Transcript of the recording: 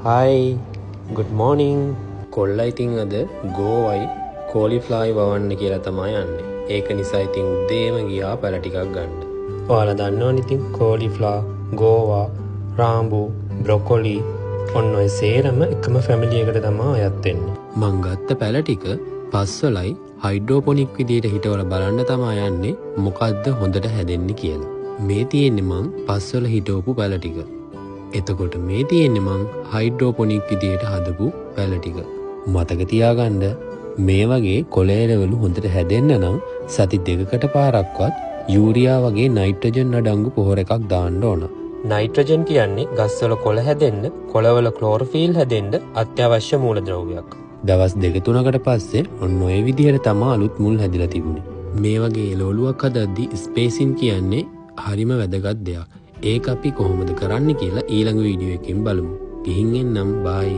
Hi, good morning. කොල්ලා ඉතින් අද ගෝවයි කෝලිෆ්ලවර් වවන්න කියලා තමයි යන්නේ. ඒක නිසා ඉතින් උදේම ගියා පැල ටිකක් ගන්න. ඔයාලා දන්නවනේ ඉතින් කෝලිෆ්ලවර්, ගෝවා, රාම්බු, බ්‍රොකොලි ඔන්න ඔය සේරම එකම ෆැමිලි එකට තමයි අයත් වෙන්නේ. මං ගත්ත පැල ටික පස්වලයි හයිඩ්‍රෝපොනික් විදියට හිටවලා බලන්න තමයි යන්නේ මොකද්ද හොඳට හැදෙන්නේ කියලා. මේ තියෙන්නේ මං පස්වල හිටවපු පැල ටික. එතකොට මේ තියෙන්නේ මං හයිඩ්‍රෝපොනික් විදියට හදපු පැල ටික. මතක තියාගන්න මේ වගේ කොළේරවලු හොඳට හැදෙන්න නම් සති දෙකකට පාරක්වත් යූරියා වගේ නයිට්‍රජන් අඩංගු පොහොර එකක් දාන්න ඕන. නයිට්‍රජන් කියන්නේ ගස්වල කොළ හැදෙන්න, කොළවල ක්ලෝරොෆිල් හැදෙන්න අත්‍යවශ්‍ය මූලද්‍රව්‍යයක්. දවස් 2-3කට පස්සේ ඔන්න ඔය විදිහට තමයි අලුත් මුල් හැදිලා තිබුණේ. මේ වගේ එළවලුවක් හදද්දී ස්පේසින් කියන්නේ හරිම වැදගත් දෙයක්. ඒක අපි කොහොමද කරන්න කියලා ඊළඟ වීඩියෝ එකකින් බලමු. ගිහින් එන්නම් බයි.